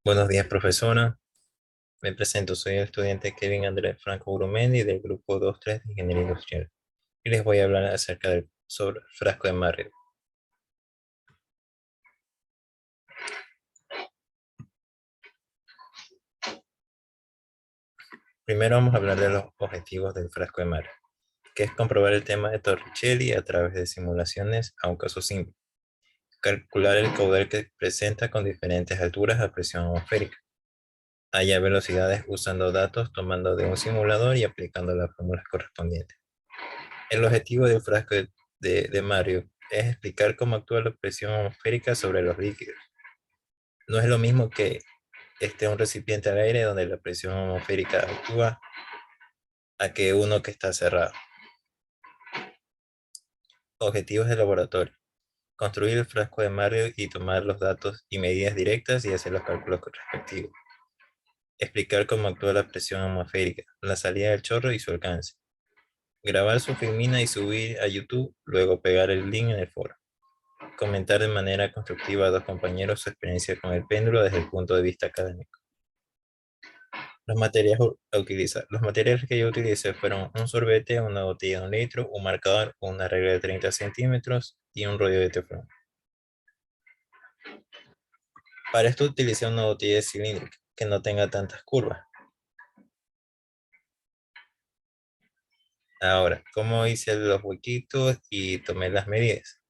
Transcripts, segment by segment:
Buenos días, profesora. Me presento, soy el estudiante Kevin Andrés Franco Urumendi del grupo 2-3 de Ingeniería Industrial. Y les voy a hablar acerca sobre el frasco de Mario. Primero vamos a hablar de los objetivos del frasco de Mario, que es comprobar el tema de Torricelli a través de simulaciones a un caso simple. Calcular el caudal que presenta con diferentes alturas a presión atmosférica. Hallar velocidades usando datos tomando de un simulador y aplicando las fórmulas correspondientes. El objetivo del frasco de Mario es explicar cómo actúa la presión atmosférica sobre los líquidos. No es lo mismo que esté un recipiente al aire donde la presión atmosférica actúa a que uno que está cerrado. Objetivos de laboratorio. Construir el frasco de Mario y tomar los datos y medidas directas y hacer los cálculos respectivos. Explicar cómo actúa la presión atmosférica, la salida del chorro y su alcance. Grabar su filmina y subir a YouTube, luego pegar el link en el foro. Comentar de manera constructiva a dos compañeros su experiencia con el péndulo desde el punto de vista académico. Los materiales a utilizar. Los materiales que yo utilicé fueron un sorbete, una botella de 1 litro, un marcador, una regla de 30 centímetros y un rollo de teflón. Para esto utilicé una botella cilíndrica que no tenga tantas curvas. Ahora, ¿cómo hice los huequitos y tomé las medidas?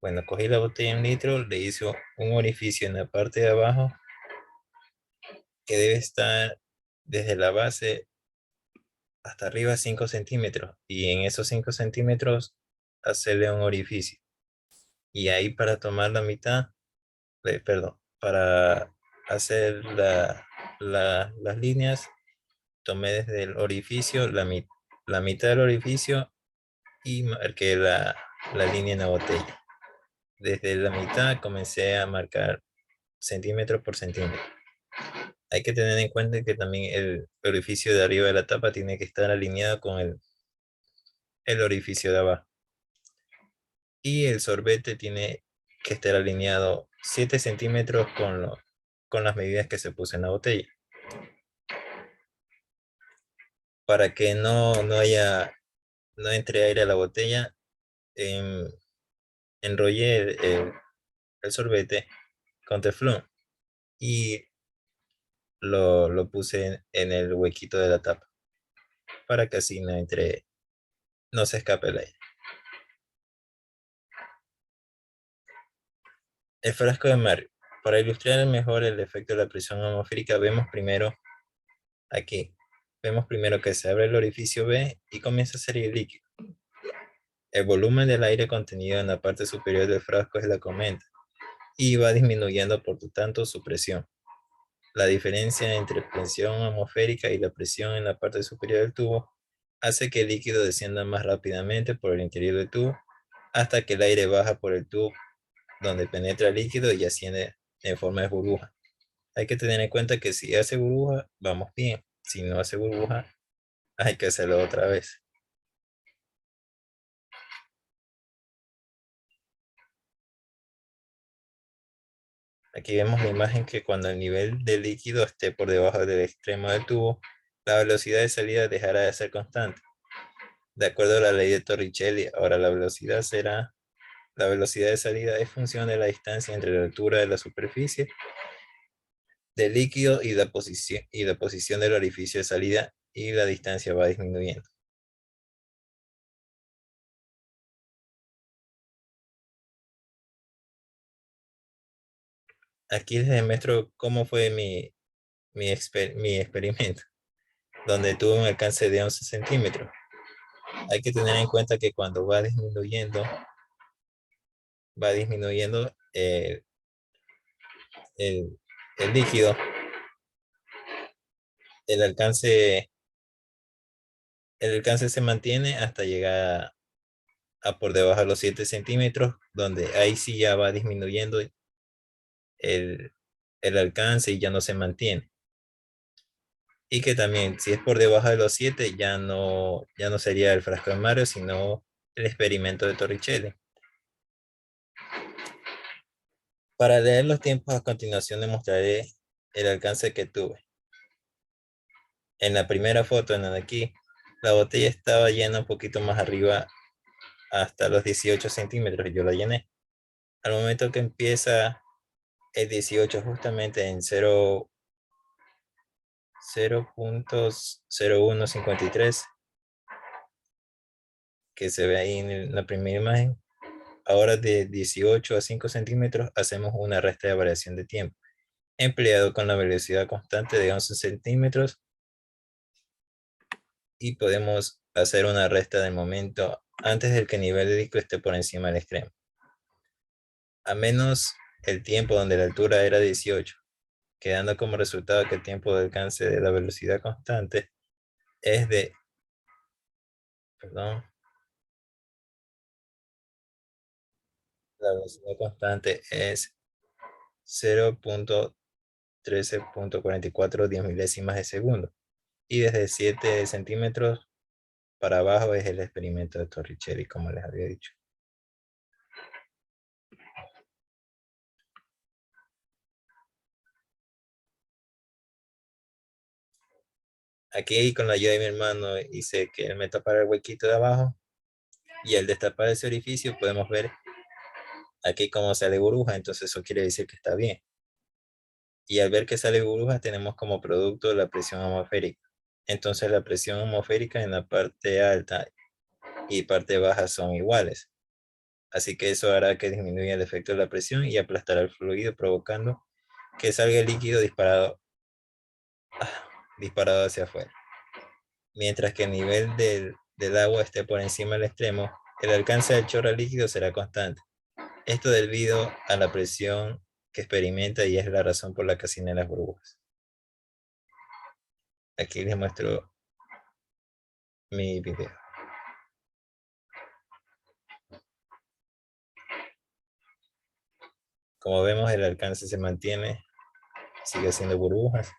Bueno, cogí la botella de 1 litro, le hice un orificio en la parte de abajo que debe estar desde la base hasta arriba 5 centímetros y en esos 5 centímetros hacerle un orificio. Y ahí para tomar la mitad, perdón, para hacer las líneas, tomé desde el orificio la mitad del orificio y marqué la línea en la botella. Desde la mitad comencé a marcar centímetro por centímetro. Hay que tener en cuenta que también el orificio de arriba de la tapa tiene que estar alineado con el orificio de abajo. Y el sorbete tiene que estar alineado 7 centímetros con las medidas que se puso en la botella. Para que no entre aire a la botella, em, enrollé el sorbete con teflón y lo puse en el huequito de la tapa para que así no se escape el aire. El frasco de Mario. Para ilustrar mejor el efecto de la presión atmosférica, aquí, vemos primero que se abre el orificio B y comienza a salir líquido. El volumen del aire contenido en la parte superior del frasco es la que aumenta y va disminuyendo por lo tanto su presión. La diferencia entre presión atmosférica y la presión en la parte superior del tubo hace que el líquido descienda más rápidamente por el interior del tubo hasta que el aire baja por el tubo donde penetra el líquido y asciende en forma de burbuja. Hay que tener en cuenta que si hace burbuja, vamos bien. Si no hace burbuja, hay que hacerlo otra vez. Aquí vemos la imagen que cuando el nivel de líquido esté por debajo del extremo del tubo, la velocidad de salida dejará de ser constante. De acuerdo a la ley de Torricelli, ahora la velocidad de salida es función de la distancia entre la altura de la superficie del líquido y la posición del orificio de salida y la distancia va disminuyendo. Aquí les demuestro cómo fue mi experimento, donde tuve un alcance de 11 centímetros. Hay que tener en cuenta que cuando va disminuyendo el, el líquido, el alcance, el alcance se mantiene hasta llegar a por debajo de los 7 centímetros, donde ahí sí ya va disminuyendo el, el alcance y ya no se mantiene. Y que también, si es por debajo de los 7 ya no sería el frasco de Mario, sino el experimento de Torricelli. Para leer los tiempos a continuación demostraré el alcance que tuve. En la primera foto, en la de aquí, la botella estaba llena un poquito más arriba hasta los 18 centímetros. Yo la llené. Al momento que empieza el 18 justamente en 0.0153, que se ve ahí en la primera imagen, ahora de 18 a 5 centímetros hacemos una resta de variación de tiempo, empleado con la velocidad constante de 11 centímetros, y podemos hacer una resta del momento antes del que el nivel de disco esté por encima del extremo. A menos el tiempo donde la altura era 18, quedando como resultado que el tiempo de alcance de la velocidad constante es de, perdón, la velocidad constante es 0.13.44 10 milésimas de segundo. Y desde 7 centímetros para abajo es el experimento de Torricelli, como les había dicho. Aquí con la ayuda de mi hermano hice que él me tapara el huequito de abajo, y al destapar ese orificio podemos ver aquí cómo sale burbuja, entonces eso quiere decir que está bien. Y al ver que sale burbuja tenemos como producto la presión atmosférica. Entonces la presión atmosférica en la parte alta y parte baja son iguales. Así que eso hará que disminuya el efecto de la presión y aplastará el fluido, provocando que salga el líquido disparado hacia afuera. Mientras que el nivel del agua esté por encima del extremo, el alcance del chorro líquido será constante. Esto debido a la presión que experimenta, y es la razón por la que ascienden las burbujas. Aquí les muestro mi video. Como vemos, el alcance se mantiene, sigue haciendo burbujas,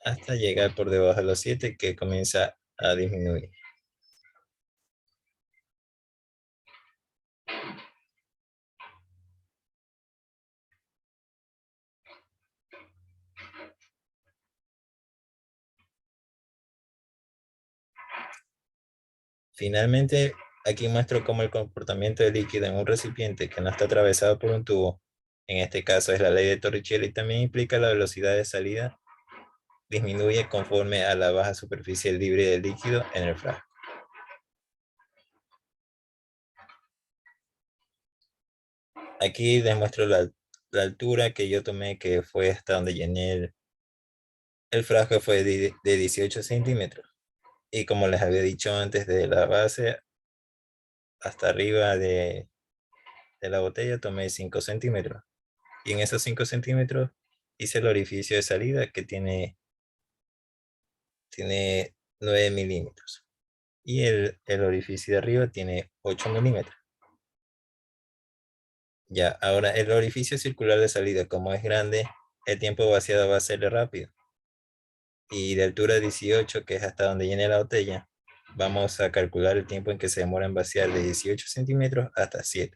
hasta llegar por debajo de los 7, que comienza a disminuir. Finalmente, aquí muestro cómo el comportamiento del líquido en un recipiente que no está atravesado por un tubo, en este caso es la ley de Torricelli, también implica la velocidad de salida disminuye conforme a la baja superficie libre del líquido en el frasco. Aquí les muestro la altura que yo tomé, que fue hasta donde llené el frasco, fue de 18 centímetros. Y como les había dicho antes, de la base hasta arriba de la botella tomé 5 centímetros. Y en esos 5 centímetros hice el orificio de salida, que tiene 9 milímetros. Y el orificio de arriba tiene 8 milímetros. Ya, ahora el orificio circular de salida, como es grande, el tiempo vaciado va a ser rápido. Y de altura 18, que es hasta donde llene la botella, vamos a calcular el tiempo en que se demora en vaciar de 18 centímetros hasta 7.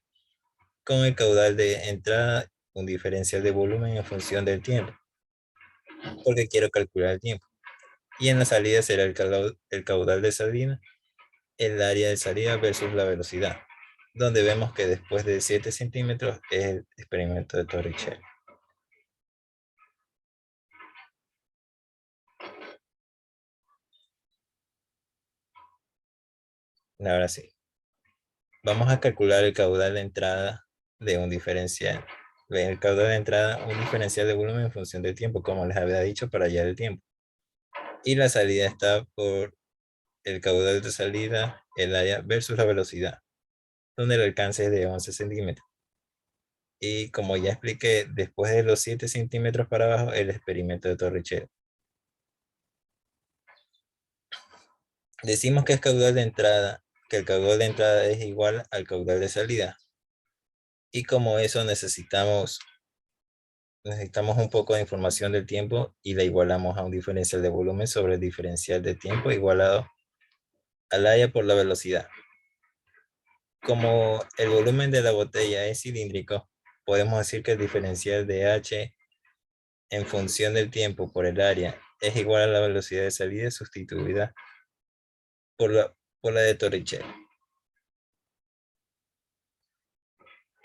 Con el caudal de entrada, un diferencial de volumen en función del tiempo, porque quiero calcular el tiempo. Y en la salida será el caudal de salida, el área de salida versus la velocidad, donde vemos que después de 7 centímetros es el experimento de Torricelli. Ahora sí, vamos a calcular el caudal de entrada de un diferencial. El caudal de entrada, un diferencial de volumen en función del tiempo, como les había dicho, para hallar el tiempo. Y la salida está por el caudal de salida, el área versus la velocidad, donde el alcance es de 11 centímetros. Y como ya expliqué, después de los 7 centímetros para abajo, el experimento de Torricelli. Decimos que es caudal de entrada, que el caudal de entrada es igual al caudal de salida. Y como eso necesitamos un poco de información del tiempo, y la igualamos a un diferencial de volumen sobre el diferencial de tiempo igualado al área por la velocidad. Como el volumen de la botella es cilíndrico, podemos decir que el diferencial de H en función del tiempo por el área es igual a la velocidad de salida sustituida por la de Torricelli.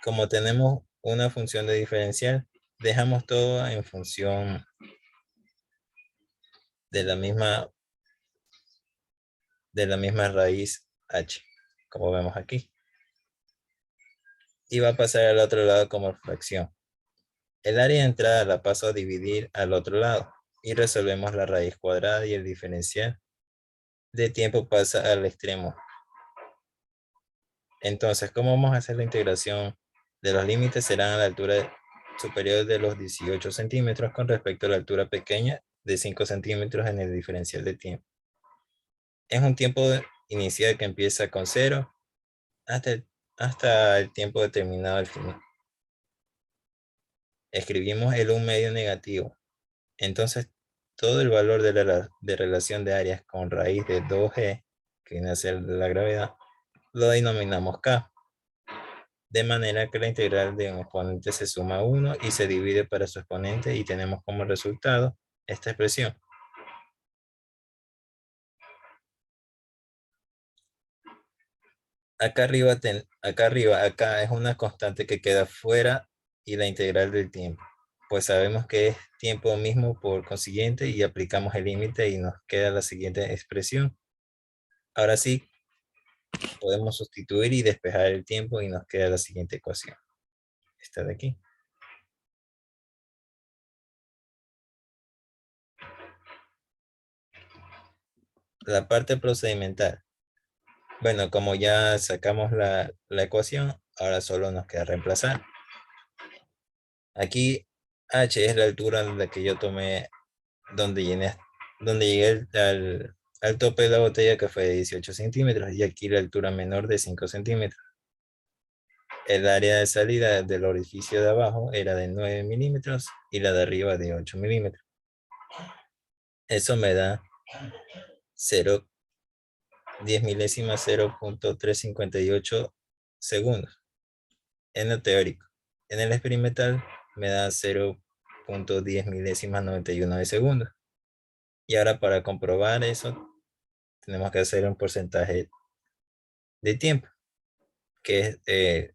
Como tenemos una función de diferencial, dejamos todo en función de la misma raíz h, como vemos aquí. Y va a pasar al otro lado como fracción. El área de entrada la paso a dividir al otro lado y resolvemos la raíz cuadrada y el diferencial de tiempo pasa al extremo. Entonces, ¿cómo vamos a hacer la integración de los límites? Serán a la altura superior de los 18 centímetros con respecto a la altura pequeña de 5 centímetros en el diferencial de tiempo. Es un tiempo inicial que empieza con 0 hasta el tiempo determinado al final. Escribimos el 1 medio negativo. Entonces, todo el valor de relación de áreas con raíz de 2g, que viene a ser la gravedad, lo denominamos k. De manera que la integral de un exponente se suma a 1 y se divide para su exponente y tenemos como resultado esta expresión. Acá es una constante que queda fuera y la integral del tiempo. Pues sabemos que es tiempo mismo por consiguiente y aplicamos el límite y nos queda la siguiente expresión. Ahora sí, podemos sustituir y despejar el tiempo y nos queda la siguiente ecuación. Esta de aquí. La parte procedimental. Bueno, como ya sacamos la ecuación, ahora solo nos queda reemplazar. Aquí h es la altura en la que yo tomé donde llegué al tope de la botella, que fue de 18 centímetros, y aquí la altura menor de 5 centímetros. El área de salida del orificio de abajo era de 9 milímetros y la de arriba de 8 milímetros. Eso me da 10 milésimas 0.358 segundos en lo teórico. En el experimental me da 0.10 milésimas 91 de segundo. Y ahora para comprobar eso, tenemos que hacer un porcentaje de tiempo, que es el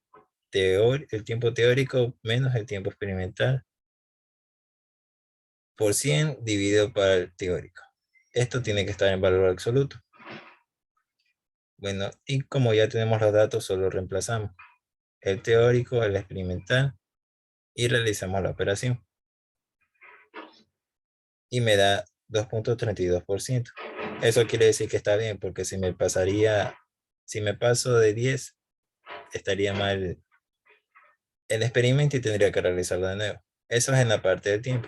tiempo teórico menos el tiempo experimental por 100 dividido para el teórico. Esto tiene que estar en valor absoluto. Bueno, y como ya tenemos los datos, solo reemplazamos el teórico, el experimental y realizamos la operación. Y me da 2.32%. Eso quiere decir que está bien, porque si me paso de 10, estaría mal el experimento y tendría que realizarlo de nuevo. Eso es en la parte del tiempo.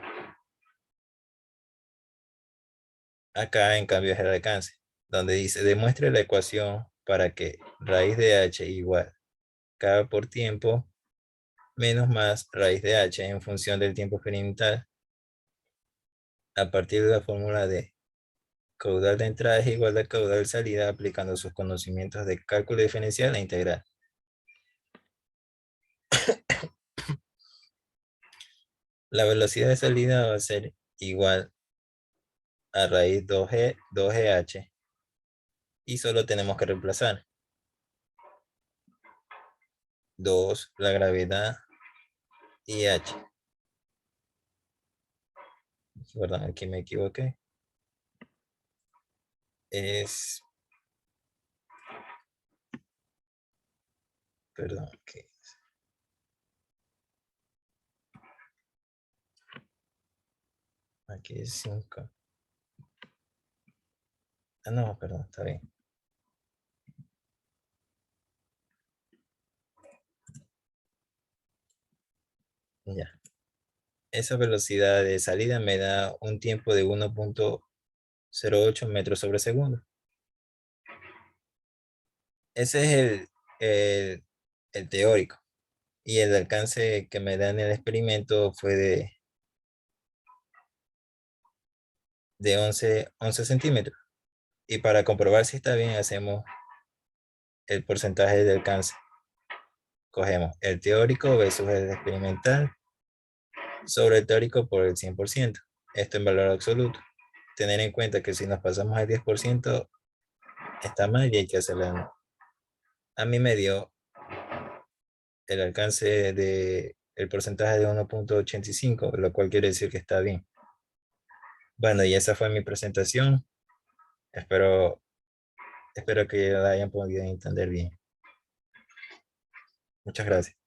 Acá, en cambio, es el alcance, donde dice, demuestre la ecuación para que raíz de h igual k por tiempo menos más raíz de h en función del tiempo experimental a partir de la fórmula de caudal de entrada es igual a caudal de salida aplicando sus conocimientos de cálculo diferencial e integral. La velocidad de salida va a ser igual a raíz 2gh y solo tenemos que reemplazar 2, la gravedad y h. Perdón, aquí me equivoqué. Perdón, aquí es 5. Ah, no, perdón, está bien. Ya. Esa velocidad de salida me da un tiempo de 1.08 metros sobre segundo. Ese es el teórico. Y el alcance que me da en el experimento fue de 11 centímetros. Y para comprobar si está bien, hacemos el porcentaje de alcance. Cogemos el teórico versus el experimental sobre el teórico por el 100%. Esto en valor absoluto. Tener en cuenta que si nos pasamos al 10% está mal y hay que hacerla. A mí me dio el alcance de el porcentaje de 1,85, lo cual quiere decir que está bien. Bueno, y esa fue mi presentación. Espero, espero que la hayan podido entender bien. Muchas gracias.